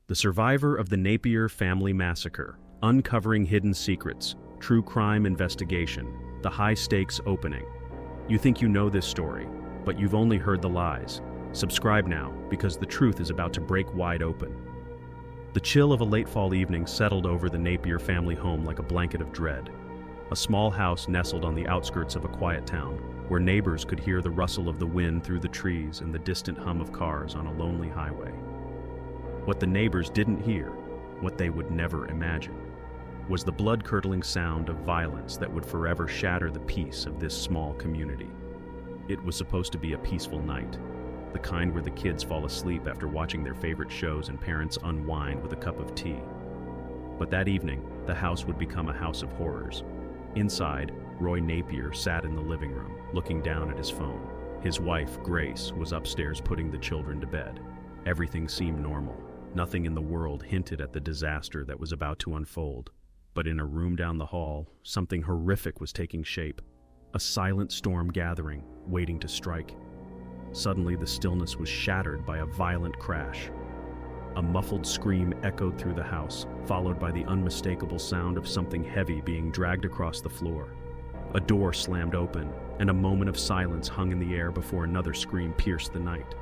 the survivor of the Napier Family Massacre, uncovering hidden secrets, true crime investigation, the high-stakes opening. You think you know this story, but you've only heard the lies. Subscribe now, because the truth is about to break wide open. The chill of a late fall evening settled over the Napier family home like a blanket of dread. A small house nestled on the outskirts of a quiet town, where neighbors could hear the rustle of the wind through the trees and the distant hum of cars on a lonely highway. What the neighbors didn't hear, what they would never imagine, was the blood-curdling sound of violence that would forever shatter the peace of this small community. It was supposed to be a peaceful night, the kind where the kids fall asleep after watching their favorite shows and parents unwind with a cup of tea. But that evening, the house would become a house of horrors. Inside, Roy Napier sat in the living room, looking down at his phone. His wife, Grace, was upstairs putting the children to bed. Everything seemed normal. Nothing in the world hinted at the disaster that was about to unfold. But in a room down the hall, something horrific was taking shape. A silent storm gathering, waiting to strike. Suddenly, the stillness was shattered by a violent crash. A muffled scream echoed through the house, followed by the unmistakable sound of something heavy being dragged across the floor. A door slammed open, and a moment of silence hung in the air before another scream pierced the night.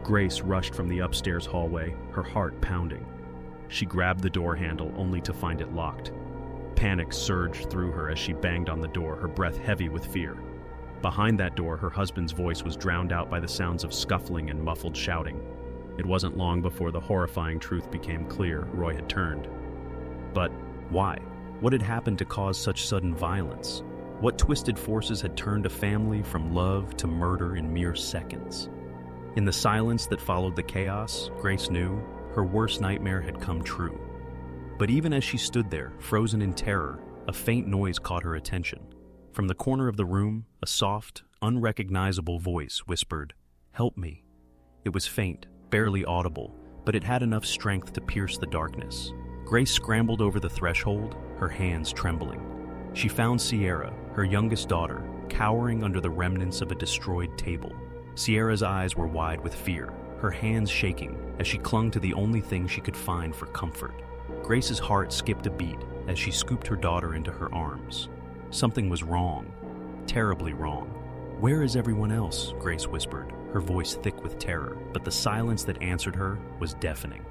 Grace rushed from the upstairs hallway, her heart pounding. She grabbed the door handle only to find it locked. Panic surged through her as she banged on the door, her breath heavy with fear. Behind that door, her husband's voice was drowned out by the sounds of scuffling and muffled shouting. It wasn't long before the horrifying truth became clear. Roy had turned. But why? What had happened to cause such sudden violence? What twisted forces had turned a family from love to murder in mere seconds? In the silence that followed the chaos, Grace knew her worst nightmare had come true. But even as she stood there, frozen in terror, a faint noise caught her attention. From the corner of the room, a soft, unrecognizable voice whispered, "Help me." It was faint, barely audible, but it had enough strength to pierce the darkness. Grace scrambled over the threshold, her hands trembling. She found Sierra, her youngest daughter, cowering under the remnants of a destroyed table. Sierra's eyes were wide with fear, her hands shaking as she clung to the only thing she could find for comfort. Grace's heart skipped a beat as she scooped her daughter into her arms. Something was wrong, terribly wrong. "Where is everyone else?" Grace whispered, her voice thick with terror, but the silence that answered her was deafening.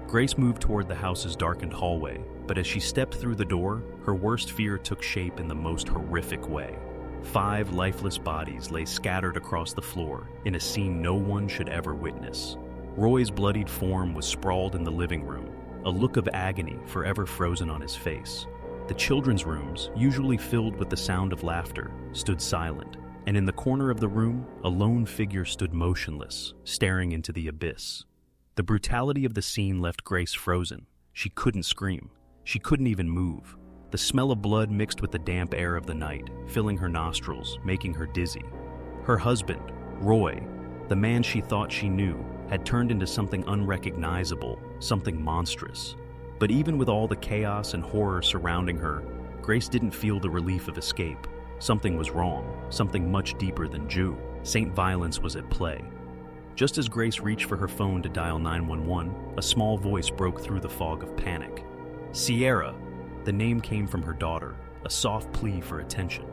Grace moved toward the house's darkened hallway, but as she stepped through the door, her worst fear took shape in the most horrific way. 5 lifeless bodies lay scattered across the floor in a scene no one should ever witness. Roy's bloodied form was sprawled in the living room, a look of agony forever frozen on his face. The children's rooms, usually filled with the sound of laughter, stood silent, and in the corner of the room, a lone figure stood motionless, staring into the abyss. The brutality of the scene left Grace frozen. She couldn't scream. She couldn't even move. The smell of blood mixed with the damp air of the night, filling her nostrils, making her dizzy. Her husband, Roy, the man she thought she knew, had turned into something unrecognizable, something monstrous. But even with all the chaos and horror surrounding her, Grace didn't feel the relief of escape. Something was wrong, something much deeper than Jew. Saint violence was at play. Just as Grace reached for her phone to dial 911, a small voice broke through the fog of panic. "Sierra!" The name came from her daughter, a soft plea for attention.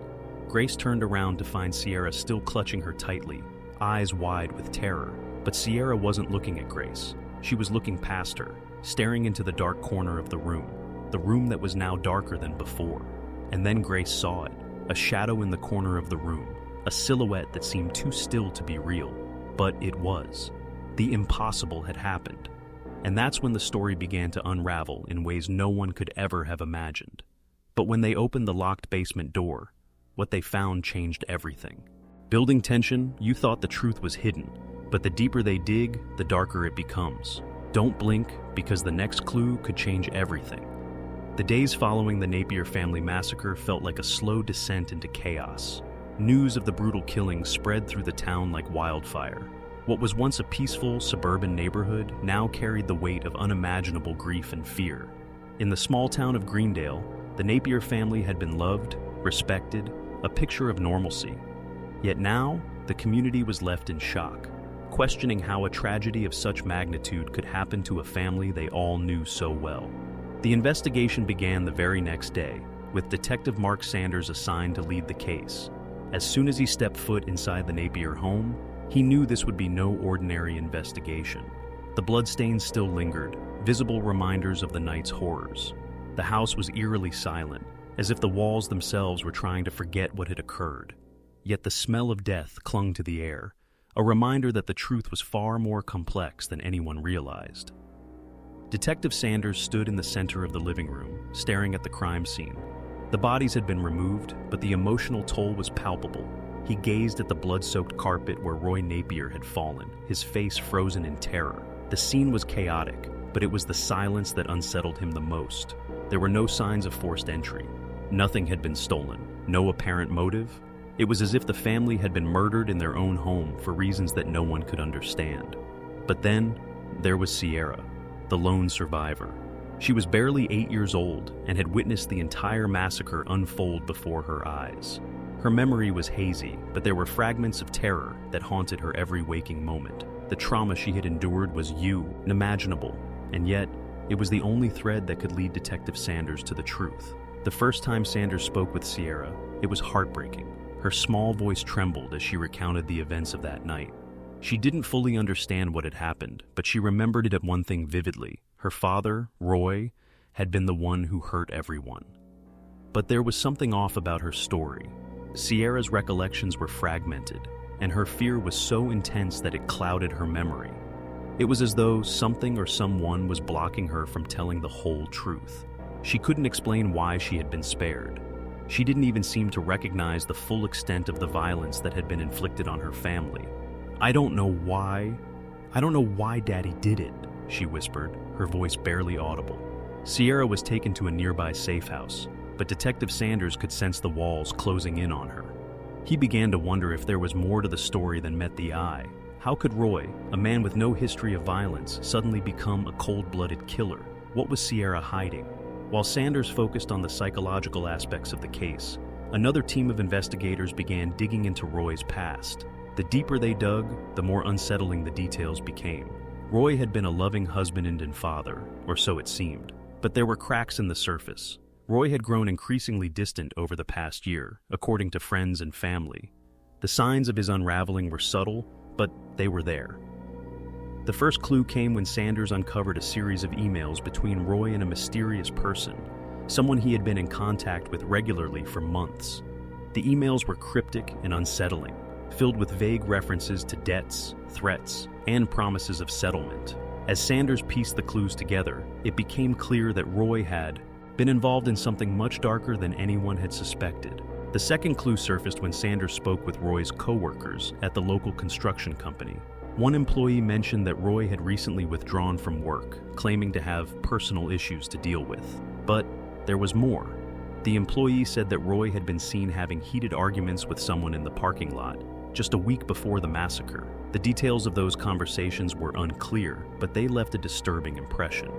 Grace turned around to find Sierra still clutching her tightly, eyes wide with terror. But Sierra wasn't looking at Grace. She was looking past her, staring into the dark corner of the room that was now darker than before. And then Grace saw it, a shadow in the corner of the room, a silhouette that seemed too still to be real. But it was. The impossible had happened. And that's when the story began to unravel in ways no one could ever have imagined. But when they opened the locked basement door, what they found changed everything. Building tension, you thought the truth was hidden, but the deeper they dig, the darker it becomes. Don't blink, because the next clue could change everything. The days following the Napier Family Massacre felt like a slow descent into chaos. News of the brutal killings spread through the town like wildfire. What was once a peaceful, suburban neighborhood now carried the weight of unimaginable grief and fear. In the small town of Greendale, the Napier family had been loved, respected, a picture of normalcy. Yet now, the community was left in shock. questioning how a tragedy of such magnitude could happen to a family they all knew so well. The investigation began the very next day, with Detective Mark Sanders assigned to lead the case. As soon as he stepped foot inside the Napier home, he knew this would be no ordinary investigation. The bloodstains still lingered, visible reminders of the night's horrors. The house was eerily silent, as if the walls themselves were trying to forget what had occurred. Yet the smell of death clung to the air, a reminder that the truth was far more complex than anyone realized. Detective Sanders stood in the center of the living room, staring at the crime scene. The bodies had been removed, but the emotional toll was palpable. He gazed at the blood-soaked carpet where Roy Napier had fallen, his face frozen in terror. The scene was chaotic, but it was the silence that unsettled him the most. There were no signs of forced entry. Nothing had been stolen, no apparent motive. It was as if the family had been murdered in their own home for reasons that no one could understand. But then, there was Sierra, the lone survivor. She was barely 8 years old and had witnessed the entire massacre unfold before her eyes. Her memory was hazy, but there were fragments of terror that haunted her every waking moment. The trauma she had endured was unimaginable, and yet, it was the only thread that could lead Detective Sanders to the truth. The first time Sanders spoke with Sierra, it was heartbreaking. Her small voice trembled as she recounted the events of that night. She didn't fully understand what had happened, but she remembered it one thing vividly. Her father, Roy, had been the one who hurt everyone. But there was something off about her story. Sierra's recollections were fragmented, and her fear was so intense that it clouded her memory. It was as though something or someone was blocking her from telling the whole truth. She couldn't explain why she had been spared. She didn't even seem to recognize the full extent of the violence that had been inflicted on her family. I don't know why Daddy did it," she whispered, her voice barely audible. Sierra was taken to a nearby safe house, but Detective Sanders could sense the walls closing in on her. He began to wonder if there was more to the story than met the eye. How could Roy, a man with no history of violence, suddenly become a cold-blooded killer? What was Sierra hiding? While Sanders focused on the psychological aspects of the case, another team of investigators began digging into Roy's past. The deeper they dug, the more unsettling the details became. Roy had been a loving husband and father, or so it seemed. But there were cracks in the surface. Roy had grown increasingly distant over the past year, according to friends and family. The signs of his unraveling were subtle, but they were there. The first clue came when Sanders uncovered a series of emails between Roy and a mysterious person, someone he had been in contact with regularly for months. The emails were cryptic and unsettling, filled with vague references to debts, threats, and promises of settlement. As Sanders pieced the clues together, it became clear that Roy had been involved in something much darker than anyone had suspected. The second clue surfaced when Sanders spoke with Roy's co-workers at the local construction company. One employee mentioned that Roy had recently withdrawn from work, claiming to have personal issues to deal with. But there was more. The employee said that Roy had been seen having heated arguments with someone in the parking lot just a week before the massacre. The details of those conversations were unclear, but they left a disturbing impression.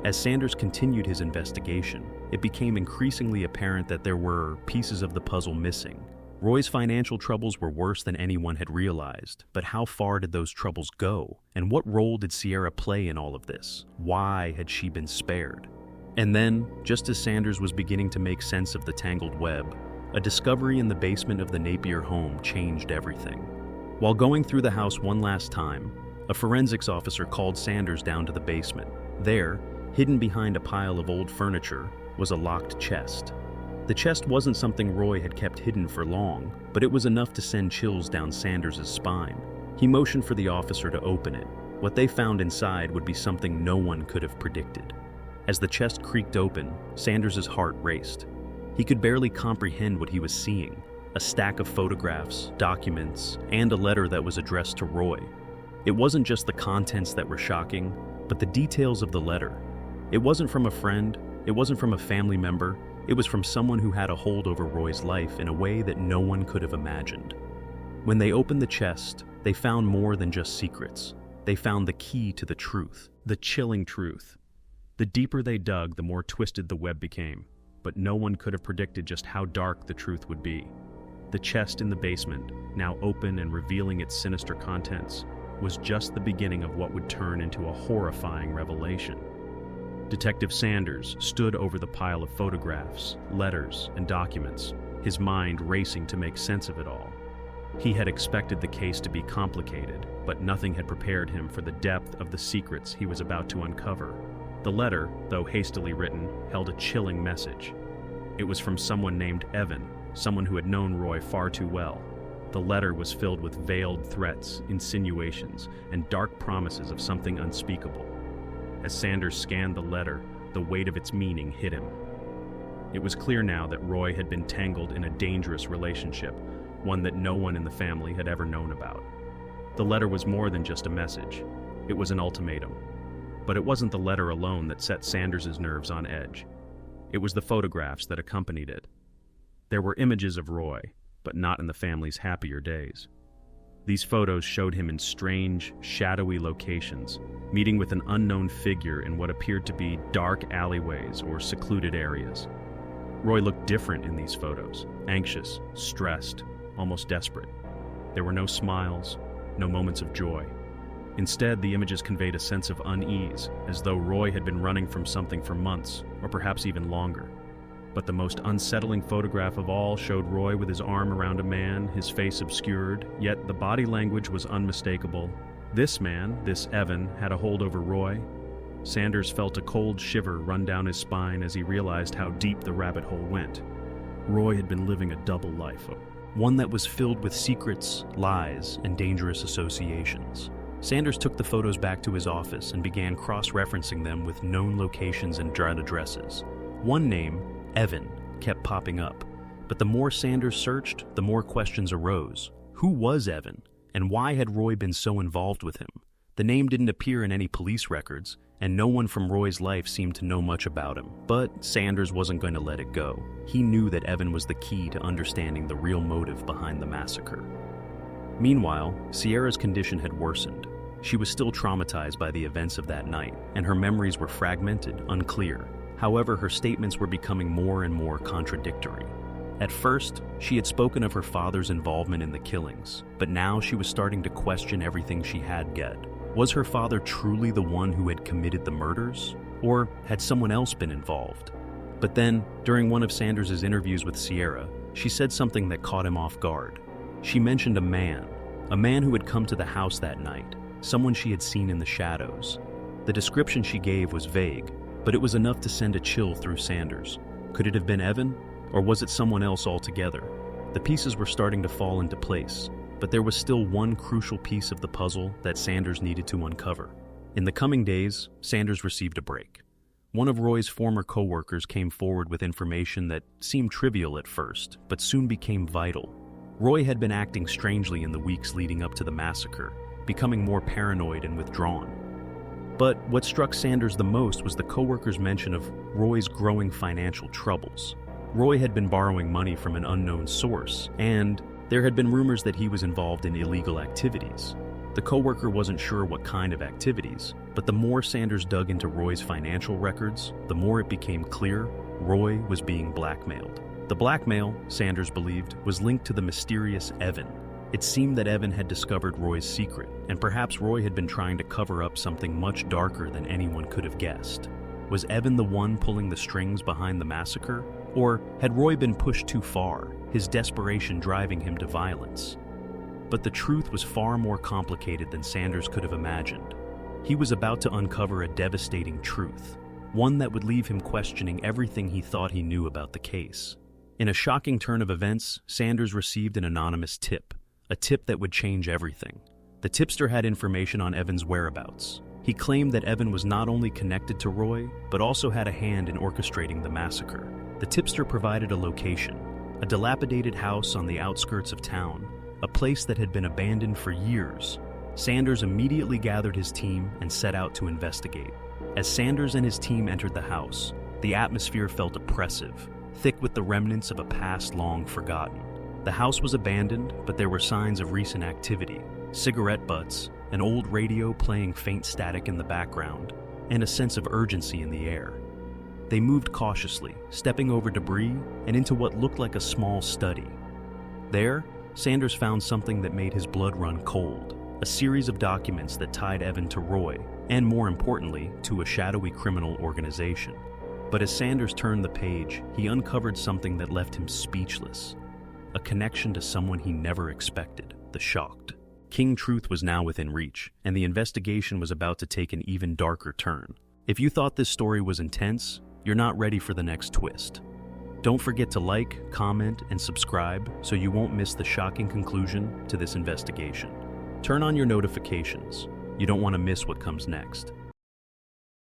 As Sanders continued his investigation, it became increasingly apparent that there were pieces of the puzzle missing. Roy's financial troubles were worse than anyone had realized, but how far did those troubles go? And what role did Sierra play in all of this? Why had she been spared? And then, just as Sanders was beginning to make sense of the tangled web, a discovery in the basement of the Napier home changed everything. While going through the house one last time, a forensics officer called Sanders down to the basement. There, hidden behind a pile of old furniture, was a locked chest. The chest wasn't something Roy had kept hidden for long, but it was enough to send chills down Sanders' spine. He motioned for the officer to open it. What they found inside would be something no one could have predicted. As the chest creaked open, Sanders' heart raced. He could barely comprehend what he was seeing: a stack of photographs, documents, and a letter that was addressed to Roy. It wasn't just the contents that were shocking, but the details of the letter. It wasn't from a friend, it wasn't from a family member, it was from someone who had a hold over Roy's life in a way that no one could have imagined. When they opened the chest, they found more than just secrets. They found the key to the truth, the chilling truth. The deeper they dug, the more twisted the web became, but no one could have predicted just how dark the truth would be. The chest in the basement, now open and revealing its sinister contents, was just the beginning of what would turn into a horrifying revelation. Detective Sanders stood over the pile of photographs, letters, and documents, his mind racing to make sense of it all. He had expected the case to be complicated, but nothing had prepared him for the depth of the secrets he was about to uncover. The letter, though hastily written, held a chilling message. It was from someone named Evan, someone who had known Roy far too well. The letter was filled with veiled threats, insinuations, and dark promises of something unspeakable. As Sanders scanned the letter, the weight of its meaning hit him. It was clear now that Roy had been tangled in a dangerous relationship, one that no one in the family had ever known about. The letter was more than just a message. It was an ultimatum. But it wasn't the letter alone that set Sanders's nerves on edge. It was the photographs that accompanied it. There were images of Roy, but not in the family's happier days. These photos showed him in strange, shadowy locations, meeting with an unknown figure in what appeared to be dark alleyways or secluded areas. Roy looked different in these photos, anxious, stressed, almost desperate. There were no smiles, no moments of joy. Instead, the images conveyed a sense of unease, as though Roy had been running from something for months, or perhaps even longer. But the most unsettling photograph of all showed Roy with his arm around a man, his face obscured, yet the body language was unmistakable. This man, this Evan, had a hold over Roy. Sanders felt a cold shiver run down his spine as he realized how deep the rabbit hole went. Roy had been living a double life, one that was filled with secrets, lies, and dangerous associations. Sanders took the photos back to his office and began cross-referencing them with known locations and addresses. One name, Evan, kept popping up, but the more Sanders searched, the more questions arose. Who was Evan, and why had Roy been so involved with him? The name didn't appear in any police records, and no one from Roy's life seemed to know much about him. But Sanders wasn't going to let it go. He knew that Evan was the key to understanding the real motive behind the massacre. Meanwhile, Sierra's condition had worsened. She was still traumatized by the events of that night, and her memories were fragmented, unclear. However, her statements were becoming more and more contradictory. At first, she had spoken of her father's involvement in the killings, but now she was starting to question everything she had gathered. Was her father truly the one who had committed the murders? Or had someone else been involved? But then, during one of Sanders's interviews with Sierra, she said something that caught him off guard. She mentioned a man who had come to the house that night, someone she had seen in the shadows. The description she gave was vague, but it was enough to send a chill through Sanders. Could it have been Evan, or was it someone else altogether? The pieces were starting to fall into place, but there was still one crucial piece of the puzzle that Sanders needed to uncover. In the coming days, Sanders received a break. One of Roy's former co-workers came forward with information that seemed trivial at first, but soon became vital. Roy had been acting strangely in the weeks leading up to the massacre, becoming more paranoid and withdrawn. But what struck Sanders the most was the co-worker's mention of Roy's growing financial troubles. Roy had been borrowing money from an unknown source, and there had been rumors that he was involved in illegal activities. The co-worker wasn't sure what kind of activities, but the more Sanders dug into Roy's financial records, the more it became clear Roy was being blackmailed. The blackmail, Sanders believed, was linked to the mysterious Evan. It seemed that Evan had discovered Roy's secret, and perhaps Roy had been trying to cover up something much darker than anyone could have guessed. Was Evan the one pulling the strings behind the massacre? Or had Roy been pushed too far, his desperation driving him to violence? But the truth was far more complicated than Sanders could have imagined. He was about to uncover a devastating truth, one that would leave him questioning everything he thought he knew about the case. In a shocking turn of events, Sanders received an anonymous tip, a tip that would change everything. The tipster had information on Evan's whereabouts. He claimed that Evan was not only connected to Roy, but also had a hand in orchestrating the massacre. The tipster provided a location, a dilapidated house on the outskirts of town, a place that had been abandoned for years. Sanders immediately gathered his team and set out to investigate. As Sanders and his team entered the house, the atmosphere felt oppressive, thick with the remnants of a past long forgotten. The house was abandoned, but there were signs of recent activity, cigarette butts, an old radio playing faint static in the background, and a sense of urgency in the air. They moved cautiously, stepping over debris and into what looked like a small study. There, Sanders found something that made his blood run cold, a series of documents that tied Evan to Roy, and more importantly, to a shadowy criminal organization. But as Sanders turned the page, he uncovered something that left him speechless. A connection to someone he never expected, the Shocked. King Truth was now within reach, and the investigation was about to take an even darker turn. If you thought this story was intense, you're not ready for the next twist. Don't forget to like, comment, and subscribe so you won't miss the shocking conclusion to this investigation. Turn on your notifications. You don't want to miss what comes next.